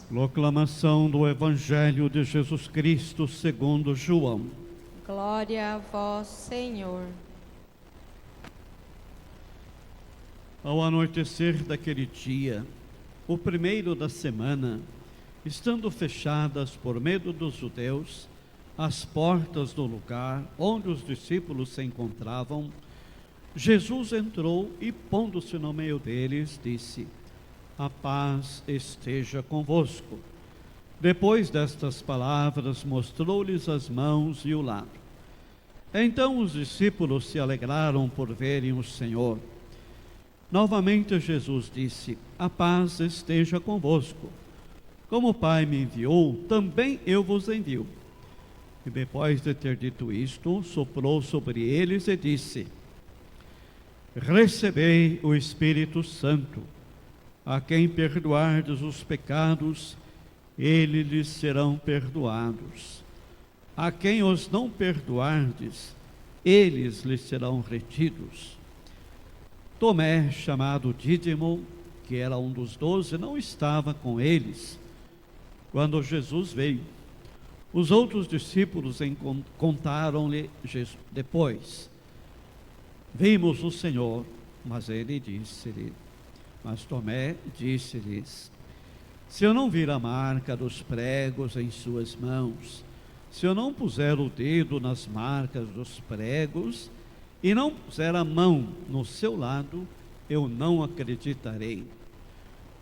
Proclamação do Evangelho de Jesus Cristo segundo João. Glória a vós, Senhor. Ao anoitecer daquele dia, o primeiro da semana, estando fechadas por medo dos judeus as portas do lugar onde os discípulos se encontravam, Jesus entrou e, pondo-se no meio deles, disse: a paz esteja convosco. Depois destas palavras, mostrou-lhes as mãos e o lado. Então os discípulos se alegraram por verem o Senhor. Novamente Jesus disse: a paz esteja convosco. Como o Pai me enviou, também eu vos envio. E depois de ter dito isto, soprou sobre eles e disse: recebei o Espírito Santo. A quem perdoardes os pecados, eles lhes serão perdoados. A quem os não perdoardes, eles lhes serão retidos. Tomé, chamado Dídimo, que era um dos 12, não estava com eles quando Jesus veio. Os outros discípulos contaram-lhe depois: vimos o Senhor. Mas Tomé disse-lhes: se eu não vir a marca dos pregos em suas mãos, se eu não puser o dedo nas marcas dos pregos, e não puser a mão no seu lado, eu não acreditarei.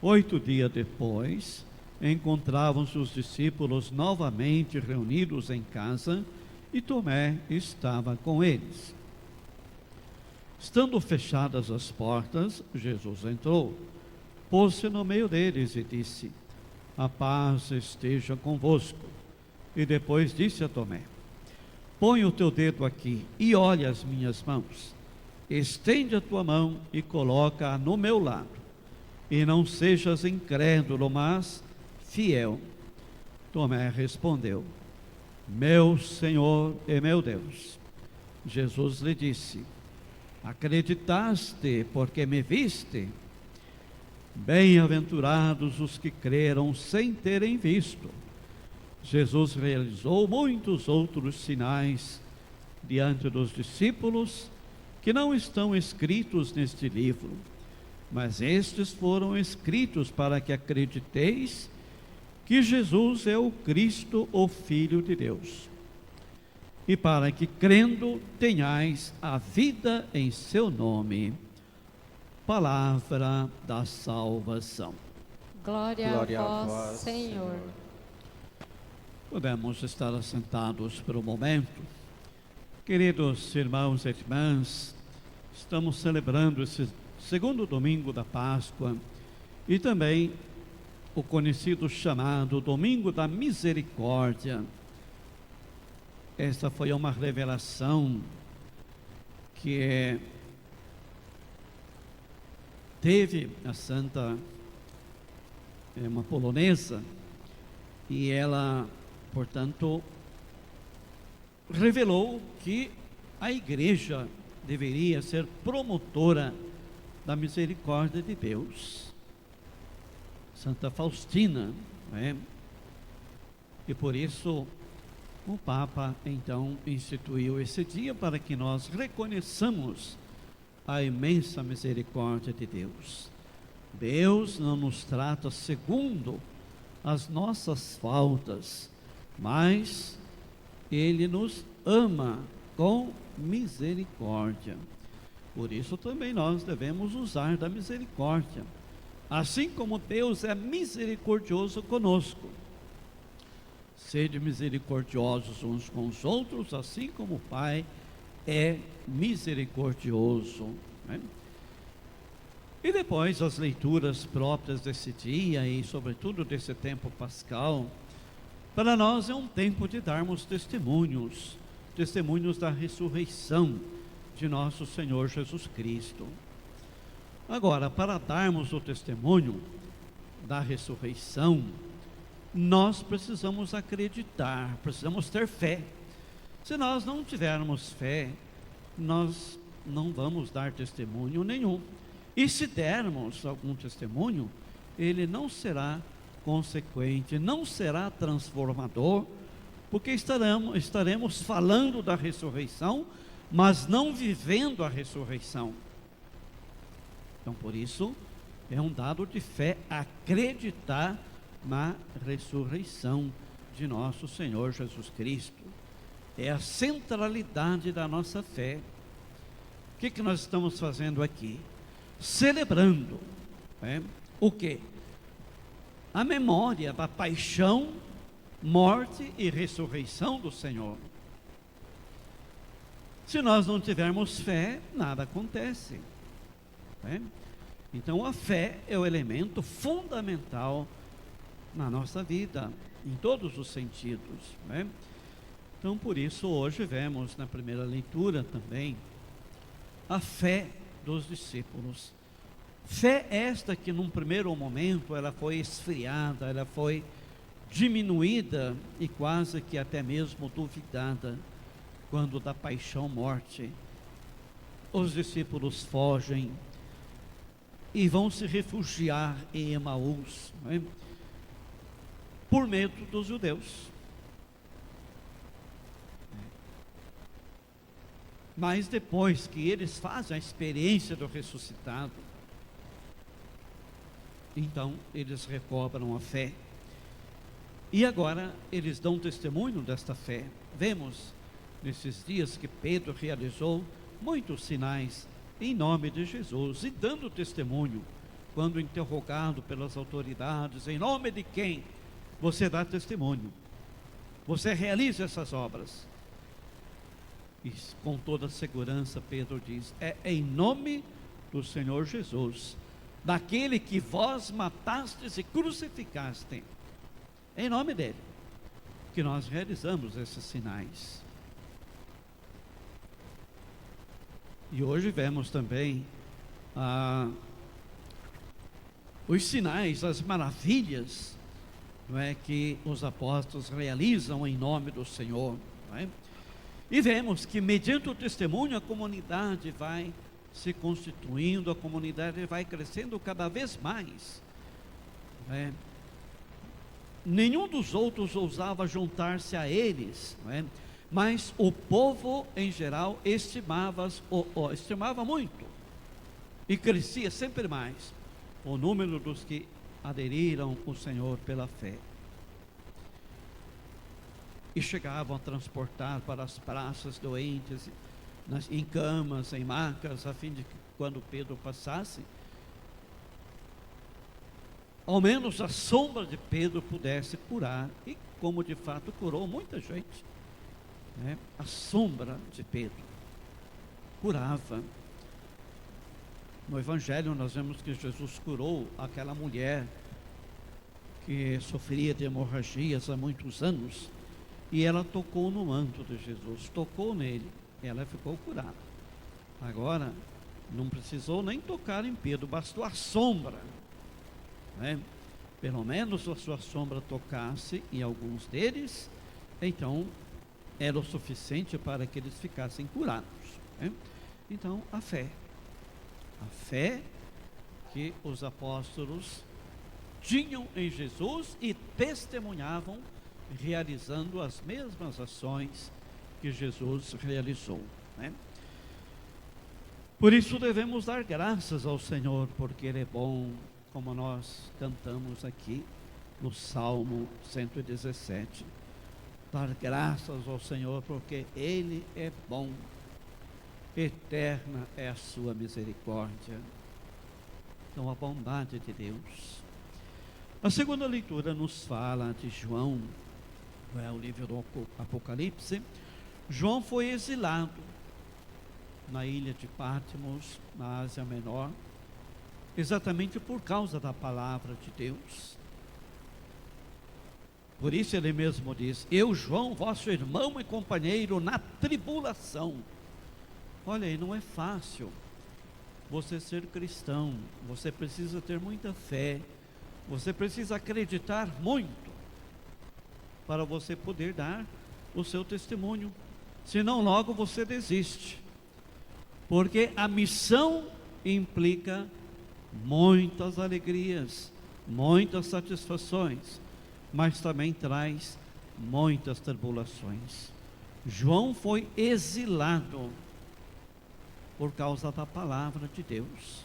8 dias depois, encontravam-se os discípulos novamente reunidos em casa, e Tomé estava com eles. Estando fechadas as portas, Jesus entrou, pôs-se no meio deles e disse: a paz esteja convosco. E depois disse a Tomé: põe o teu dedo aqui e olha as minhas mãos. Estende a tua mão e coloca-a no meu lado. E não sejas incrédulo, mas fiel. Tomé respondeu: meu Senhor e meu Deus. Jesus lhe disse: acreditaste porque me viste? Bem-aventurados os que creram sem terem visto. Jesus realizou muitos outros sinais diante dos discípulos que não estão escritos neste livro, mas estes foram escritos para que acrediteis que Jesus é o Cristo, o Filho de Deus, e para que, crendo, tenhais a vida em seu nome. Palavra da salvação. Glória a vós, Senhor. Podemos estar assentados por um momento. Queridos irmãos e irmãs, estamos celebrando esse segundo domingo da Páscoa e também o conhecido chamado Domingo da Misericórdia. Esta foi uma revelação que teve a santa, uma polonesa, e ela, portanto, revelou que a igreja deveria ser promotora da misericórdia de Deus. Santa Faustina, não é? E por isso o Papa então instituiu esse dia para que nós reconheçamos a imensa misericórdia de Deus. Deus não nos trata segundo as nossas faltas, mas Ele nos ama com misericórdia. Por isso também nós devemos usar da misericórdia, assim como Deus é misericordioso conosco. Sede misericordiosos uns com os outros, assim como o Pai é misericordioso, né? E depois as leituras próprias desse dia e sobretudo desse tempo pascal, para nós é um tempo de darmos testemunhos da ressurreição de nosso Senhor Jesus Cristo. Agora, para darmos o testemunho da ressurreição, nós precisamos acreditar, precisamos ter fé. Se nós não tivermos fé, nós não vamos dar testemunho nenhum. E se dermos algum testemunho, ele não será consequente, não será transformador, porque estaremos falando da ressurreição, mas não vivendo a ressurreição. Então, por isso, é um dado de fé acreditar na ressurreição de nosso Senhor Jesus Cristo. É a centralidade da nossa fé. O que nós estamos fazendo aqui? Celebrando, o quê? A memória da paixão, morte e ressurreição do Senhor. Se nós não tivermos fé, nada acontece. Então a fé é o elemento fundamental na nossa vida, em todos os sentidos. Então por isso hoje vemos na primeira leitura também a fé dos discípulos. Fé esta que num primeiro momento ela foi esfriada, ela foi diminuída e quase que até mesmo duvidada, quando da paixão morte os discípulos fogem e vão se refugiar em Emaús, por medo dos judeus. Mas depois que eles fazem a experiência do ressuscitado, então eles recobram a fé. E agora eles dão testemunho desta fé. Vemos nesses dias que Pedro realizou muitos sinais em nome de Jesus, e dando testemunho, quando interrogado pelas autoridades, em nome de quem você dá testemunho? Você realiza essas obras? E com toda segurança Pedro diz, é em nome do Senhor Jesus, daquele que vós matastes e crucificaste, em nome dele, que nós realizamos esses sinais. E hoje vemos também os sinais, as maravilhas, que os apóstolos realizam em nome do Senhor. E vemos que mediante o testemunho a comunidade vai se constituindo, a comunidade vai crescendo cada vez mais. Nenhum dos outros ousava juntar-se a eles, mas o povo em geral estimava muito e crescia sempre mais o número dos que aderiram ao Senhor pela fé. E chegavam a transportar para as praças doentes, em camas, em macas, a fim de que quando Pedro passasse, ao menos a sombra de Pedro pudesse curar, e como de fato curou muita gente, a sombra de Pedro curava. No Evangelho nós vemos que Jesus curou aquela mulher que sofria de hemorragias há muitos anos, e ela tocou no manto de Jesus, tocou nele, ela ficou curada. Agora, não precisou nem tocar em Pedro, bastou a sombra, pelo menos a sua sombra tocasse em alguns deles, então era o suficiente para que eles ficassem curados. Então a fé que os apóstolos tinham em Jesus e testemunhavam, realizando as mesmas ações que Jesus realizou. Por isso devemos dar graças ao Senhor, porque Ele é bom, como nós cantamos aqui no Salmo 117. Dar graças ao Senhor, porque Ele é bom, eterna é a sua misericórdia. Então a bondade de Deus. A segunda leitura nos fala de João, o livro do Apocalipse. João foi exilado na ilha de Patmos, na Ásia Menor, exatamente por causa da palavra de Deus. Por isso ele mesmo diz, eu, João, vosso irmão e companheiro na tribulação. Olha aí, não é fácil você ser cristão, você precisa ter muita fé, você precisa acreditar muito, para você poder dar o seu testemunho, senão logo você desiste, porque a missão implica muitas alegrias, muitas satisfações, mas também traz muitas tribulações. João foi exilado por causa da palavra de Deus.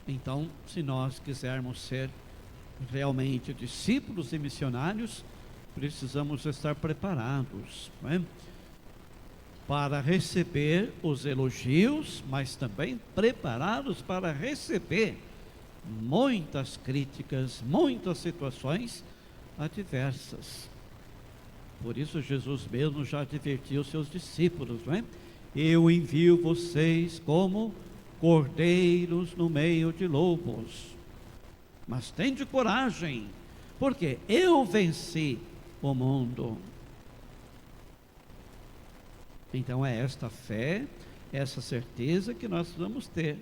Então, se nós quisermos ser realmente discípulos e missionários, precisamos estar preparados, não é? Para receber os elogios, mas também preparados para receber muitas críticas, muitas situações adversas. Por isso Jesus mesmo já advertiu os seus discípulos, não é? Eu envio vocês como cordeiros no meio de lobos, mas tende coragem, porque eu venci o mundo. Então é esta fé, essa certeza que nós vamos ter,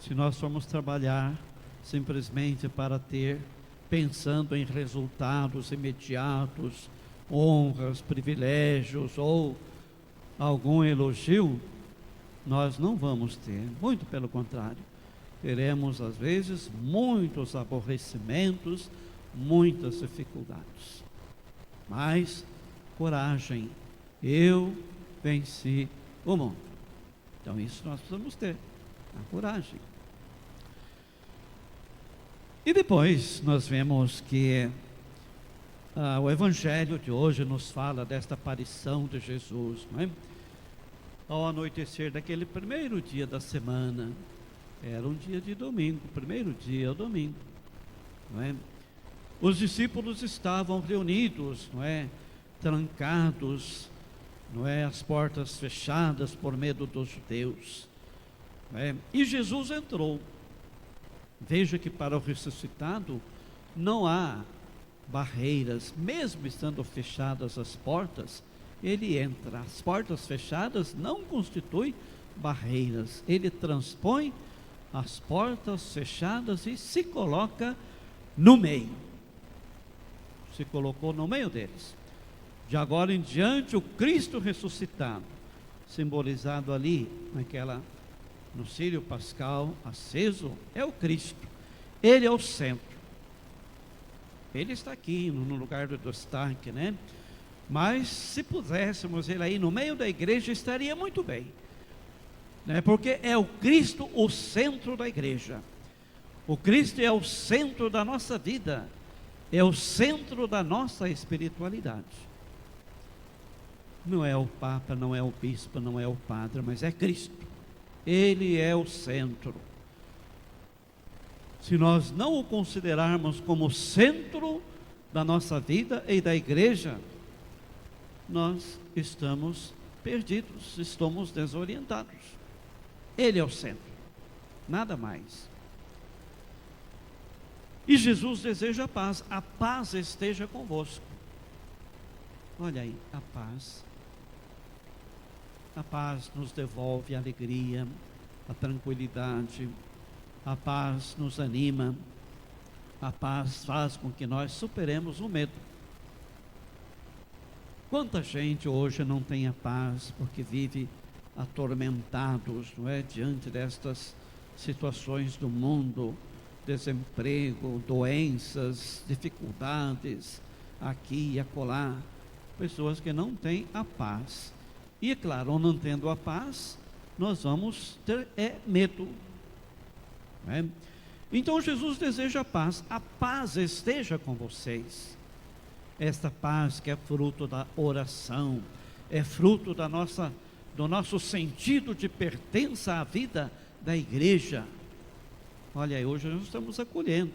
se nós formos trabalhar simplesmente para ter, pensando em resultados imediatos, honras, privilégios ou algum elogio, nós não vamos ter, muito pelo contrário, teremos às vezes muitos aborrecimentos, muitas dificuldades. Mas coragem, eu venci o mundo. Então isso nós precisamos ter, a coragem. E depois nós vemos que o Evangelho de hoje nos fala desta aparição de Jesus, não é? Ao anoitecer daquele primeiro dia da semana, era um dia de domingo, primeiro dia, o domingo, não é? Os discípulos estavam reunidos, não é? Trancados, não é? As portas fechadas por medo dos judeus, não é? E Jesus entrou. Veja que para o ressuscitado não há barreiras, mesmo estando fechadas as portas, ele entra. As portas fechadas não constituem barreiras, ele transpõe as portas fechadas e se coloca no meio. Se colocou no meio deles. De agora em diante, o Cristo ressuscitado, simbolizado ali no círio pascal aceso, é o Cristo. Ele é o centro. Ele está aqui no lugar do destaque, né? Mas se pudéssemos ele aí no meio da igreja, estaria muito bem, né? Porque é o Cristo o centro da igreja. O Cristo é o centro da nossa vida, é o centro da nossa espiritualidade. Não é o Papa, não é o Bispo, não é o Padre, mas é Cristo. Ele é o centro. Se nós não o considerarmos como centro da nossa vida e da igreja, nós estamos perdidos, estamos desorientados. Ele é o centro, nada mais. E Jesus deseja a paz esteja convosco. Olha aí, a paz. A paz nos devolve a alegria, a tranquilidade, a paz nos anima, a paz faz com que nós superemos o medo. Quanta gente hoje não tem a paz porque vive atormentados, não é? Diante destas situações do mundo, desemprego, doenças, dificuldades, aqui e acolá, pessoas que não têm a paz. E é claro, não tendo a paz, nós vamos ter medo. Né? Então Jesus deseja a paz esteja com vocês. Esta paz que é fruto da oração, é fruto do nosso sentido de pertença à vida da igreja. Olha aí, hoje nós estamos acolhendo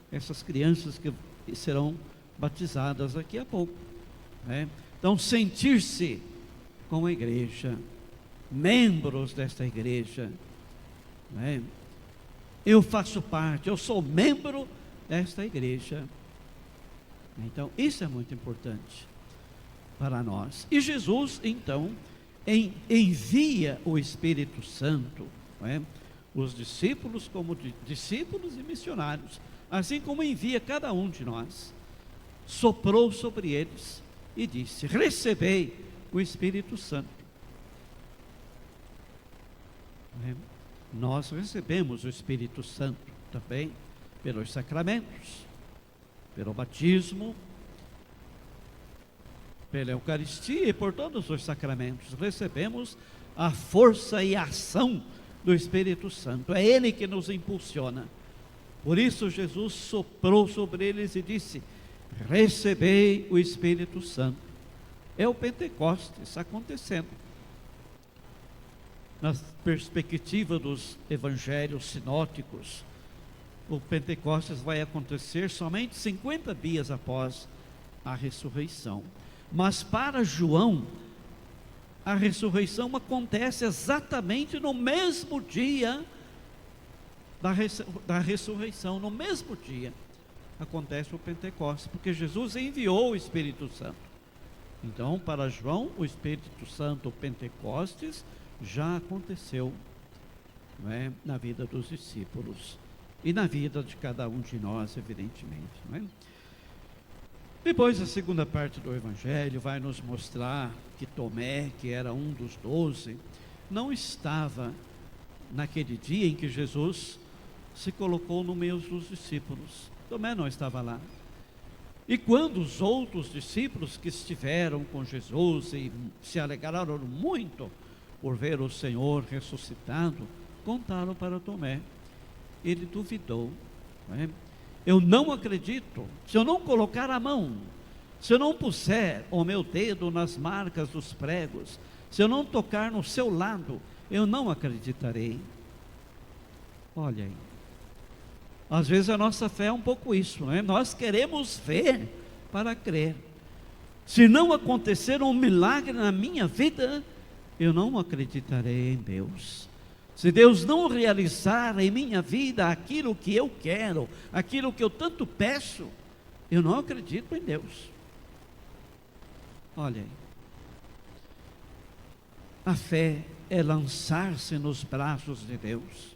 essas crianças que serão batizadas daqui a pouco. Né? Então, sentir-se com a igreja, membros desta igreja, né? Eu faço parte, eu sou membro desta igreja. Então, isso é muito importante para nós. E Jesus, então, envia o Espírito Santo, né? Os discípulos como discípulos e missionários, assim como envia cada um de nós. Soprou sobre eles e disse: recebei o Espírito Santo. Nós recebemos o Espírito Santo. também pelos sacramentos, pelo batismo, pela Eucaristia e por todos os sacramentos. Recebemos a força e a ação do Espírito Santo. É Ele que nos impulsiona. Por isso Jesus soprou sobre eles e disse: recebei o Espírito Santo. É o Pentecostes acontecendo. Na perspectiva dos evangelhos sinóticos, o Pentecostes vai acontecer somente 50 dias após a ressurreição. Mas para João, a ressurreição acontece exatamente no mesmo dia da ressurreição. No mesmo dia acontece o Pentecostes, porque Jesus enviou o Espírito Santo. Então, para João, o Espírito Santo, o Pentecostes, já aconteceu, não é, na vida dos discípulos e na vida de cada um de nós, evidentemente, não é? Depois, a segunda parte do Evangelho vai nos mostrar que Tomé, que era um dos 12, não estava naquele dia em que Jesus se colocou no meio dos discípulos. Tomé não estava lá. E quando os outros discípulos que estiveram com Jesus e se alegraram muito por ver o Senhor ressuscitado, contaram para Tomé. Ele duvidou, não é? Eu não acredito, se eu não colocar a mão, se eu não puser o meu dedo nas marcas dos pregos, se eu não tocar no seu lado, eu não acreditarei. Olha aí, às vezes a nossa fé é um pouco isso, não é? Nós queremos ver para crer. Se não acontecer um milagre na minha vida, eu não acreditarei em Deus. Se Deus não realizar em minha vida aquilo que eu quero, aquilo que eu tanto peço, eu não acredito em Deus. Olha aí, a fé é lançar-se nos braços de Deus,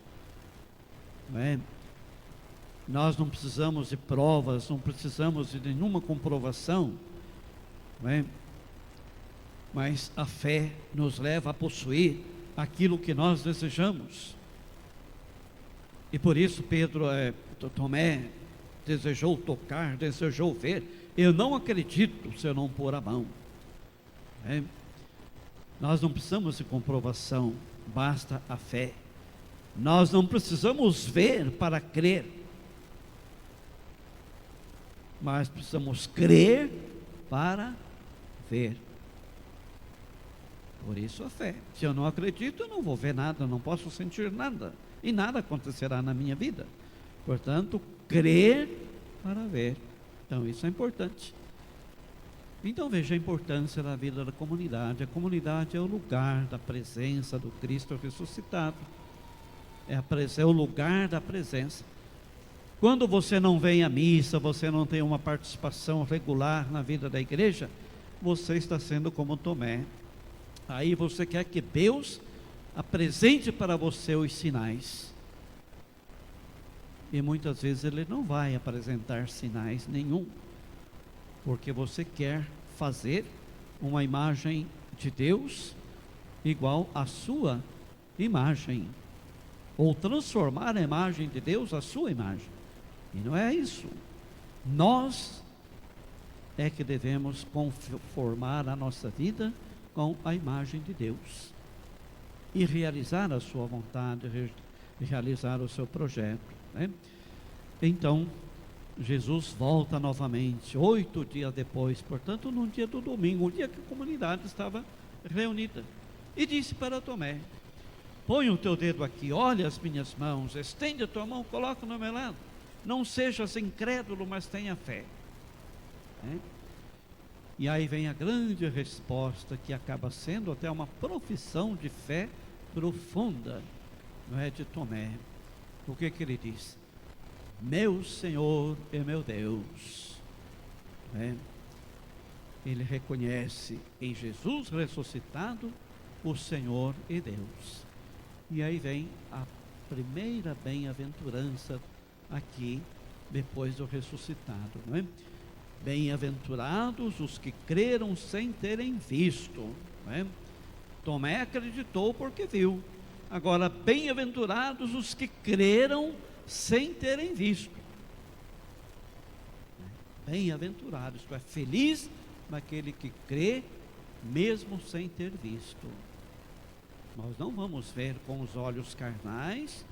não é? Nós não precisamos de provas, não precisamos de nenhuma comprovação, não é? Mas a fé nos leva a possuir aquilo que nós desejamos. E por isso Tomé desejou tocar, desejou ver. Eu não acredito se eu não pôr a mão. Nós não precisamos de comprovação, basta a fé. Nós não precisamos ver para crer, mas precisamos crer para ver. Por isso a fé. Se eu não acredito, eu não vou ver nada, não posso sentir nada, e nada acontecerá na minha vida. Portanto, crer para ver. Então isso é importante. Então veja a importância da vida da comunidade. A comunidade é o lugar da presença do Cristo ressuscitado. É o lugar da presença. Quando você não vem à missa, você não tem uma participação regular na vida da igreja, você está sendo como Tomé. Aí você quer que Deus apresente para você os sinais. E muitas vezes Ele não vai apresentar sinais nenhum, porque você quer fazer uma imagem de Deus igual à sua imagem, ou transformar a imagem de Deus à sua imagem. E não é isso. Nós é que devemos conformar a nossa vida com a imagem de Deus e realizar a sua vontade, realizar o seu projeto, né? Então Jesus volta novamente 8 dias depois, portanto no dia do domingo, o dia que a comunidade estava reunida, e disse para Tomé: põe o teu dedo aqui, olha as minhas mãos, estende a tua mão, coloca no meu lado, não sejas incrédulo, mas tenha fé, né? E aí vem a grande resposta, que acaba sendo até uma profissão de fé profunda, não é, de Tomé. O que ele diz? Meu Senhor e meu Deus, não é? Ele reconhece em Jesus ressuscitado o Senhor e Deus. E aí vem a primeira bem-aventurança aqui, depois do ressuscitado, não é? Bem-aventurados os que creram sem terem visto, não é? Tomé acreditou porque viu. Agora, bem-aventurados os que creram, sem terem visto. Bem-aventurado, isto é, feliz naquele que crê, mesmo sem ter visto. Nós não vamos ver com os olhos carnais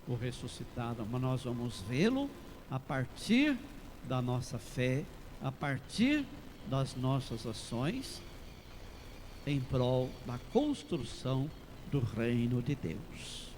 o ressuscitado, mas nós vamos vê-lo a partir da nossa fé, a partir das nossas ações, em prol da construção do reino de Deus.